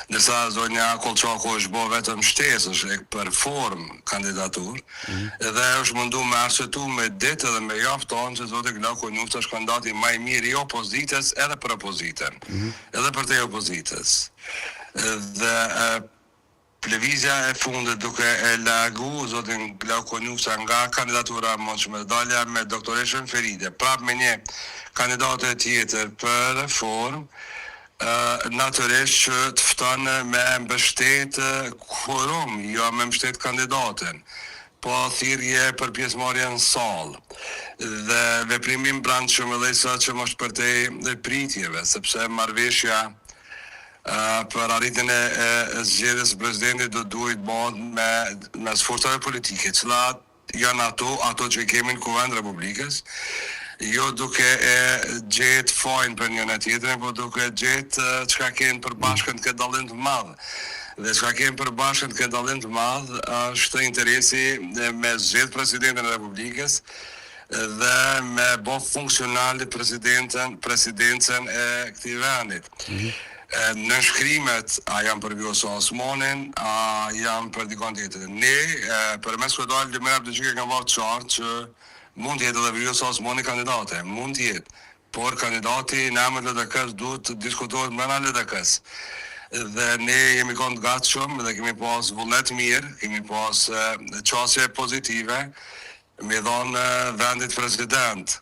Ndërsa zonja Kolçaku është bo vetëm shtesë, është për formë kandidatur, dhe është mundu me arsyetu me ditë dhe me jafton që zoti Glauku Nufta është kandidati më i mirë i opozitës edhe për opozitën, edhe për te opozitës. Dhe lëvizja e fundit duke e largu zotin Glauku Nufta nga kandidatura Monshme dalja me doktoreshën Feride, prap me një kandidate tjetër për reformë, natyrisht që të fton me mbështet quorum, jo me mbështet kandidatin, po thirrje për pjesëmarrje në sallë. Dhe veprimim brendshëm edhe sa që më shpërtej pritjeve, sepse marrëveshja për arritjen e zgjedhjes së presidentit do duhet bëhet me forcave politike, cilat janë ato që i kemi në Kuvend Republikës, jo duke e gjetë fajnë për njën e tjetërin, po duke gjetë çka kenë përbashkën këtë dallim të madh. Dhe çka kenë përbashkën këtë dallim të madh është interesi me zgjedh presidentin e Republikës dhe me bo funksionale presidencën e këtij vendit. Në shkrimet, a janë për Vjosa Osmanin, a janë për dikon tjetër. Ne, për mes këtoj, Lëmira Abdëgjike kanë varë qartë që mund jetë edhe Vjosa Osmani kandidate, mund jetë, por kandidati në emër LDK-s duhet të diskutohet brenda LDK-s. Dhe ne jemi kënd gatshëm dhe kemi pas vullnet mirë, kemi pas qasje pozitive, me dhonë vendit president.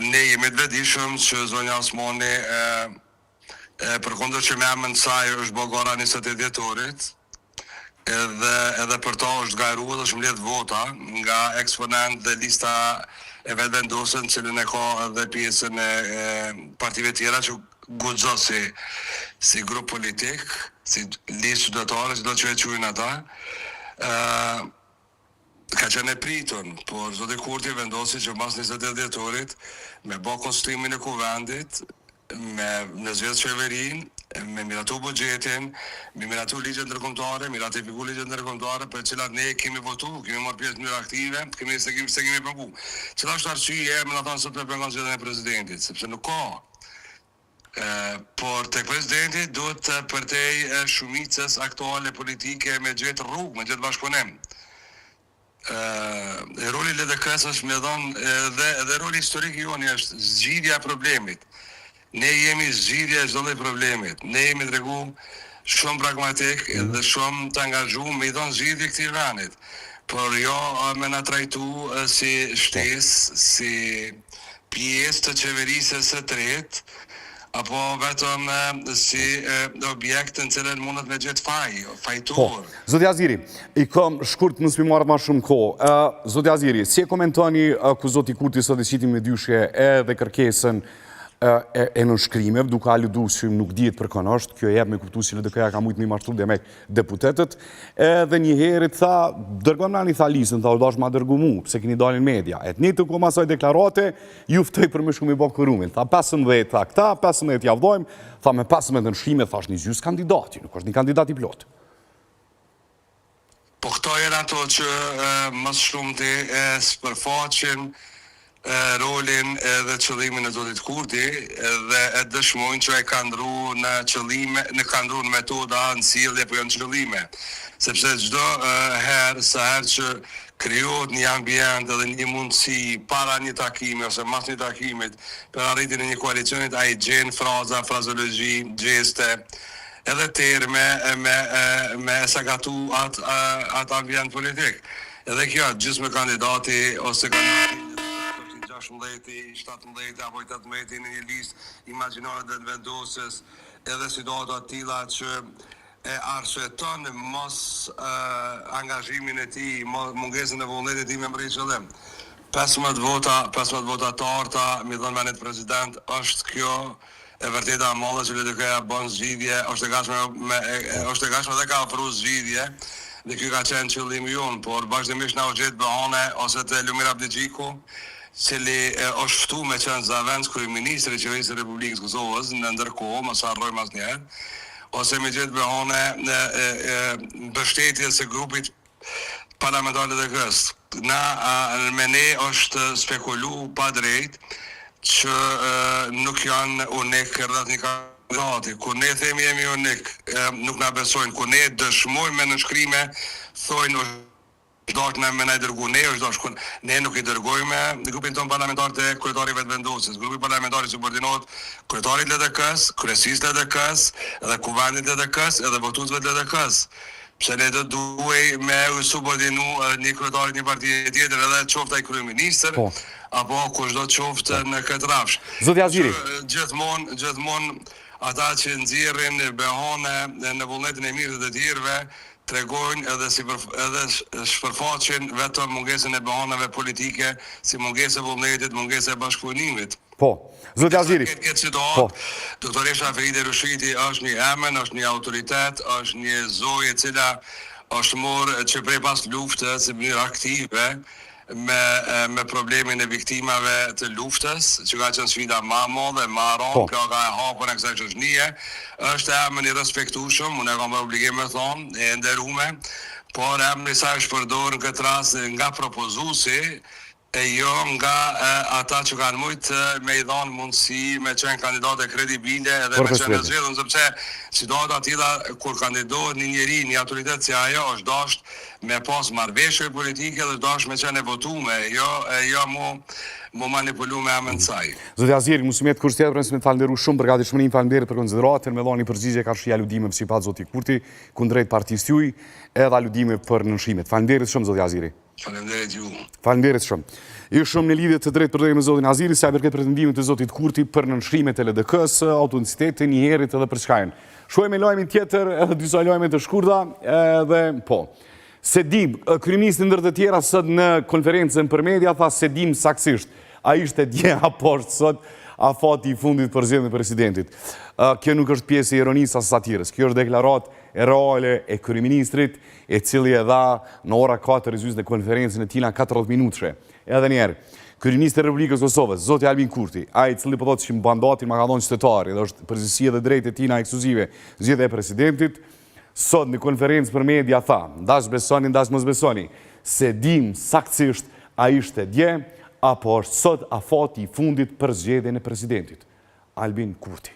Ne jemi të vetëdijshëm që zonja Osmani përkundër që me emën saj është bogara 28 dhjetorit, edhe për to është gajruar dhe është mbledh vota nga eksponent dhe lista e vetëvendosur, cilën e ka edhe pjesën e partive tjera që guxo si grup politik, si listë qytetare, si do që e quajnë ata. Ka qenë e pritun, por zoti Kurti vendosi që mbas 28 dhjetorit me bë konstituimin e kuvendit, në zgjedhë qeverin, me miratu buxhetin, me miratu ligjet ndërkombëtare, me ratifiku ligjet ndërkombëtare për cilat ne kemi votu, kemi marrë pjesë në mënyrë aktive, se kemi pengu. Cila është arsye me ata sot me pengon zgjedhjen e presidentit, sepse nuk ka. Por tek presidenti duhet të përtej shumicës aktuale politike me gjetë rrugë, me gjetë bashkëpunim. Roli LDK-s është me dhënë dhe roli historik i joni është zgjidhja e problemit. Ne jemi zgjidhja e çdo lloji problemit. Ne jemi tregu shumë pragmatik dhe shumë të angazhuar me i dhënë zgjidhje këtij vendit. Por jo me na trajtu si shtesë, si pjesë të qeverisë së tretë, apo vetëm si objekt në cilën mundet me gjetë fajtor. Zoti Aziri, i kam shkurt mos më marr më shumë kohë. Zoti Aziri, si e komentoni ku zoti Kurti sot i shiti me dyshje edhe kërkesën e nënshkrimeve, duke aluduar nuk dihet për kënë është, kjo jep me kuptu si LDK-ja ka mujtë me mashtru dhe me deputetet, edhe një herë tha, dërgon nga një tha listën, tha u dash ma dërgu mu, pse keni dalin media. Et një të koma saj deklarate, ju ftoj për me shumë i bo kërumin. Tha 15 tha këta, 15 javdojmë, tha me 15 nënshkrime, tha është një gjys kandidati, nuk është një kandidat i plot. Po këto janë ato që më shumë të sipërfaqen rolin dhe qëllimin e zotit Kurti dhe e dëshmojnë që e ka ndru në qëllime, ka ndru në metoda, në sjellje, po janë qëllime. Sepse çdo herë, sa herë që krijohet një ambient edhe një mundësi para një takimi ose mas një takimit për arritjen e një koalicionit, ai gjen fraza, frazologji, gjeste, edhe terme me sagatu atë ambient politik. Edhe kjo, gjysmë kandidati ose kandidati 16, 17 apo 18 në një listë imagjinore dhe vendosës, edhe situata të tilla që e arsyeton mos angazhimin e tij, mungesën e vullnetit të tij me mbërrit qëllim. 15 vota të arta, mi dhënë vendit president, është kjo e vërteta e madhe që LDK-ja bën zgjidhje, është e gatshme dhe ka ofruar zgjidhje, dhe ky ka qenë qëllimi jon, por vazhdimisht na u gjet bahane ose te Lëmira Abdëgjiku, cili është ftu me qenë zavend kryeministri i Qeverisë së Republikës Kosovës, në ndërkohë, mos harrojmë asnjëherë, ose me gjetë behone mbështetjes së grupit parlamentar të LDK-s. Me ne është spekulu pa drejt që nuk janë unik rreth një Gati, kur ne themi jemi unik, nuk na besojnë, kur ne dëshmojmë me nënshkrime, thojnë është në me na i dërgu, ne nuk i dërgojme grupin tonë parlamentar të kryetarive të vendosjes. Grupi parlamentari subordinohet kryetarit LDK-s, kryesisë LDK-s, edhe kuvendit LDK-s, edhe votuesve të LDK-s. Pse ne do duhej me subordinu një kryetarit një partije tjetër edhe qoftë ai kryeministër, apo kushdo qoftë në këtë rafsh. Zoti Aziri. Gjithmonë ata që nxjerrin behane në vullnetin e mirë të tjerëve tregojnë edhe shpërfaqin vetëm mungesën e behanave politike, si mungesë e vullnetit, mungesë e bashkëpunimit. Po, zoti Aziri. Këtë situatë, doktoresha Feride Rushiti është një emën, është një autoritet, është një zojë e cila është morë që prej pas luftës në mënyrë aktive me problemin e viktimave të luftës, që ka qenë sfida ma madhe, ma rëndë, kjo ka e hapur në kësaj çështnie, është emën i respektueshëm, unë e kam për obligim me thonë, e nderume, por emri sa është përdorur në këtë rast nga propozuesi, e jo nga ata që kanë mujtë me i dhanë mundësi me qenë kandidate kredibile edhe me qenë e zhvillën, sepse situata tilla kur kandidohet një njeri, një autoritet si ajo, është dasht me pas marrëveshje politike dhe dasht me qenë e votume, jo mu manipulu me emën të saj. Zoti Aziri, mësumet kurs tjetër, nësë me të falenderu shumë për gatishmërinë, falenderit për konsideratën, me dhoni përgjigje ka shi aludime si pat zoti Kurti, kundrejt partisë juaj, edhe aludime për nënshimet. Falenderit shumë, zoti Aziri. Falenderit ju. Falenderit shumë. Shumë në lidhje të drejtë përdojë me zotin Aziri, sa i përket pretendimit të zotit Kurti për nënshrimet e LDK-s, autonicitet, një herit edhe për shkajnë. Shuajme lojmin tjetër, edhe disa lojme të shkurda, edhe po. Se dim, kryeministri ndër të tjera sot në konferencën për media, tha se dim saksisht, a ishte dje apo është sot afati i fundit për zgjedhjen e presidentit. Kjo nuk është pjesë e ironisë as satirës, kjo është deklaratë e reale e kryeministrit, e cili e dha në ora 4 zyz në konferencën e tina 40 minutëshe. Edhe njerë, kryeministri i Republikës Kosovës, zoti Albin Kurti, ai i cili po thotë që mandatin ma ka dhënë qytetari, dhe është përgjegjësia dhe drejtë e tina ekskluzive zgjedhja e presidentit, sot në konferencë për media tha, ndash besoni, ndash mos besoni, se dim saktësisht a ishte dje, apo është sot afati i fundit për zgjedhjen e presidentit. Albin Kurti.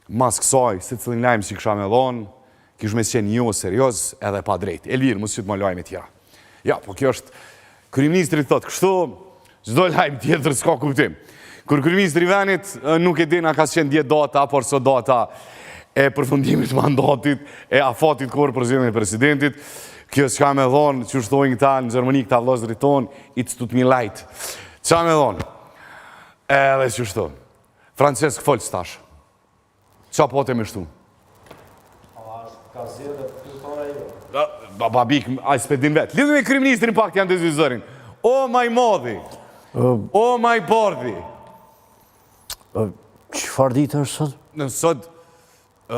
Mas kësaj, se cilin lajmë që kësha me dhonë, kish me qenë një serios edhe pa drejt. Elvir, mos qytë më lajmë e tjera. Ja, po kjo është, kryeministri thotë kështu, çdo lajmë tjetër s'ka kuptim. Kur kryeministri venit nuk e din a ka qenë dje data, por sot data e përfundimit mandatit, e afatit kur për zgjedhjen e presidentit, kjo s'ka me dhonë, që shtojnë këta në Gjermani, këta vllazërit tonë, it's tut me light. Qa me dhonë? Edhe që shtojnë. Francesc Folc tash. Qa po të me shtu? Ka zjedhe përtore jo. Babik, a i s'pedin vetë. Lidhë me kryeministrin pak të janë të zvizorin. O maj modhi, o maj bordhi. Qëfar ditë është sot? Në sot, e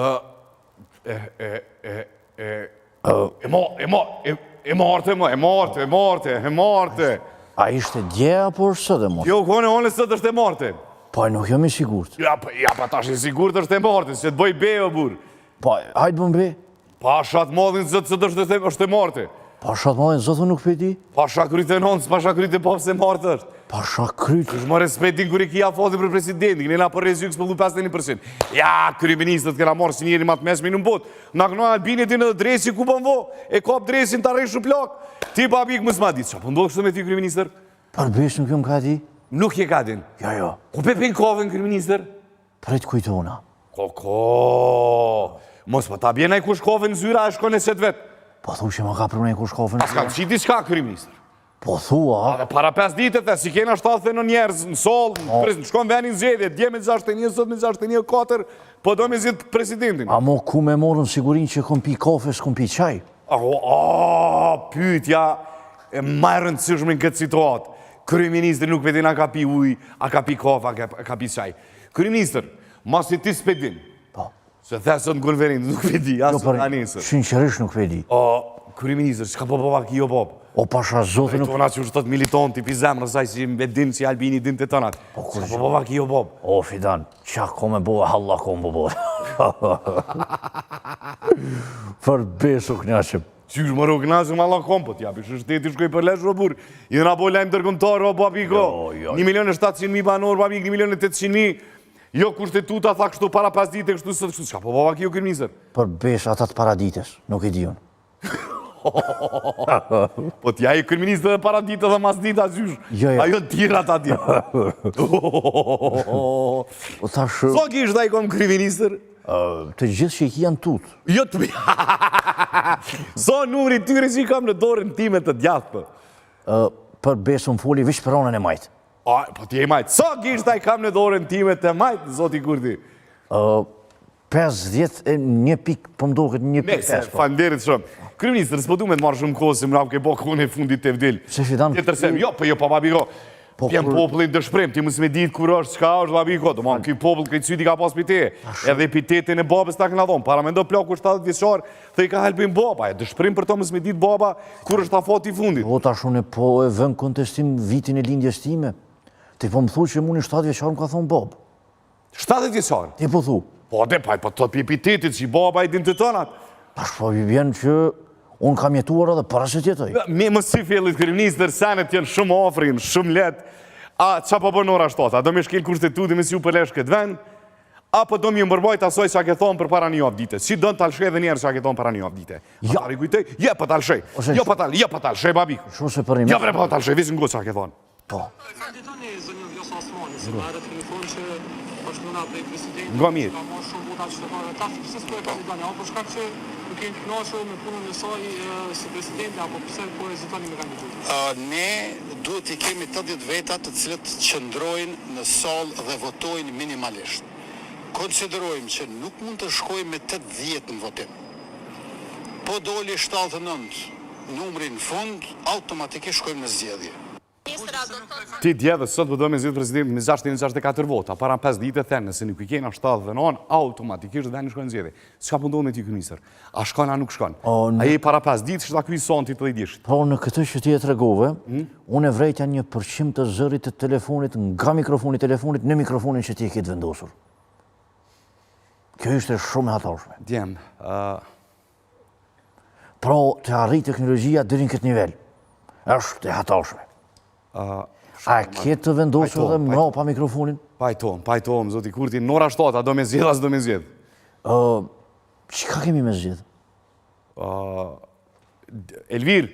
marte. A ishte dje apo është sot e mort? Jo, kone sot është e marte. Pa, nuk jam i sigurt. Ja, pa tash i sigurt është e marte, që të bëj be o burë. Pa, hajtë bëm be. Pa shatë modhin zëtë është e marte. Pa shatë modhin zëtë nuk pëti? Pa shakryt e nëndës, pa shakryt e popë se marte është. Pa shakryt. Kështë më respektin kër i kia fatin për presidentin, këne na për rezyks për 51%. Ja, kryeministët këna morë si njeri matë mesmi në botë. Na kënoj Albinit i në dhe dresi ku për vo, e kap dresin të arrej shuplak. Ti babik më s'ma ditë, që për ndodhë kështë me ti kryeministër? Për besh nuk jom ka ti? Nuk je ka din. Jo. Ku pe pen kove në kryeministër? Për e të kujtona. Mos pa ta bjena i kush kove në zyra, e shkone qëtë vetë. Po thu që ma ka përmej kush kove në As kam qiti qka, kryeministër? Po thua. Dhe para 5 ditët, si kena 70 njerëz në solë, në shkon venin zgjedhje, dje me 61, sot me 61, 4, po do me zhjetë presidentin. A mo ku me morën sigurin që kom pi kafe, s'kom pi qaj? Pyetja e ma rëndësishme në këtë situatë. Kryeministri nuk vedin a ka pi uj, a ka pi kafe, a ka pi qaj. Kryeministër, mas i ti s'pedin. Po. Se thesët në konferencë, nuk vedi, asë në anesër. Sinqerisht nuk vedi. Kryeministër, që ka po papa ki jo pop? O pasha zote nuk... Tona që është tëtë militon, tipi zemrë, saj që me din që Albini din të tënat. Që ka po papa ki jo pop? O, Fidan, qa ko me bohe, halla ko me bohe. Për besu knaqëm. Qysh më rrë knaqëm, halla kompët, ja, për shteti shkoj për lesh, robur. I në bo lajmë tërgëmtar, o, babiko. 1.700.000 banor, babik, 1.800.000. Jo kushtetuta tha kështu para 5 dite kështu sot kështu. Çka po baba kjo kryeministër? Për besh ata të paradites, nuk e diun. Po t'ja i kryeministër dhe para dite dhe mas dita zysh. Jo. Ajo tira ta di. Po thash, So kish da i kom kryeministër? të gjithë që i janë tut. Jo të So numri tyre që i kam në dorën time të djathtë. Për besh më foli vish për onën e majtë. Po ti e majtë. So kish da i kam në dorën time të majtë, zoti Kurti? 51 pik, po mdoket 1.5. Falënderit shumë. Kryeministër, s'po du me të marrë shumë kohë se mrap ke bo kone fundit të vdil. Se fidan... Tjetërsem, jo, po babiko. Pjem popullin dëshprim, ti mësë me ditë kur është, çka është babiko. Do manë, këj popull, këj cyti ka pas pite. Edhe pitetin e babës ta këna dhonë. Para me ndo ploku 70 vjeçar, dhe i ka helpin baba. E dëshprim për to mësë me ditë baba, kur është ta fati fundit. Po tash unë po e vën kontestim vitin e lindjes time. Ti po më thu që muni 7 vjeçar më ka thonë babë. 70 vjeçar? Ti po thu. Po, po të pitetit që i baba i din të tënat. Tash po i vjen që unë kam jetuar edhe para se tjetoj. Më si fjellit kryeministër, senet janë shumë ofrin, shumë let. A qa po bën ora 7? A do me shkel kushtetuti me si u përlesh këtë vend? Apo do mi mbërbajt asoj që a ke thonë për para një javë dite? Si do në talshej dhe njerë që a ke thonë para një javë dite? Ja. A rikujtej? Je pa talshej. Jo pa talshej, babik. Shumë se për një... Jo pa talshej, visë ngo që a ke thonë. Po. Nga mirë. Ne duhet i kemi 80 veta të cilët qëndrojnë në sallë dhe votojnë minimalisht. Konsiderojmë që nuk mund të shkojmë me 80 në votim. Po doli 79 numri në fund, automatikisht shkojmë në zgjedhje. Ti djedhe sot për do me zhjetë president me 64 vota, para 5 dite thënë, nëse nuk i kena 79, automatikisht dhe në shkojnë zhjetë. S'ka pëndohë me ti kryeministër? A shkon, a nuk shkon? A je para 5 ditë, shta kuj sontit të idishit? Po, në këtë që ti e tregove, unë e vrejtja 1% të zërit të telefonit nga mikrofoni telefonit në mikrofonin që ti e kitë vendosur. Kjo ishte shumë e hatashme. Djem, Pro, të arrit teknologjia dërin këtë nivel. Është e hatashme. A ke të vendosur dhe mro pa mikrofonin? Pajtom, zoti Kurti, në ora 7, a do me zjedh, as do me zjedh? Qika kemi me zjedh? Elvir,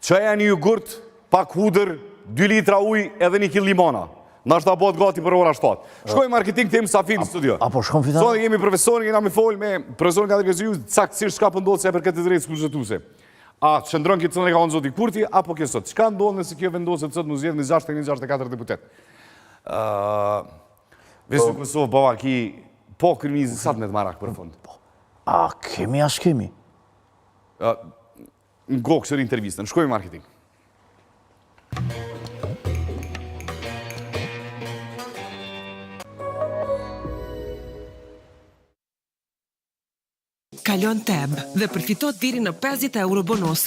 qaja një jogurt, pak hudër, 2 litra uj edhe 1 kg limona. Na është ta bot gati për ora 7. Shkoj marketing të Safin në studio. Apo shkon fitan? Sot kemi profesorin, kena me folë me profesorin ka të gëziju, caktësisht shka pëndodhë se për këtë drejtë kushtetuese. A qëndron këtë cënë e ka onë zoti Kurti, apo kjo sot? Qka ndodhë nëse kjo vendosët sot në zjedhë në 64 deputet? Vesë Kosovë, baba, ki po kryeministër sa të me të marak për fund? A kemi as kemi? Në gokë shërë intervjistën, shkoj marketing. Kalon Tab dhe përfito deri në 50 euro bonus.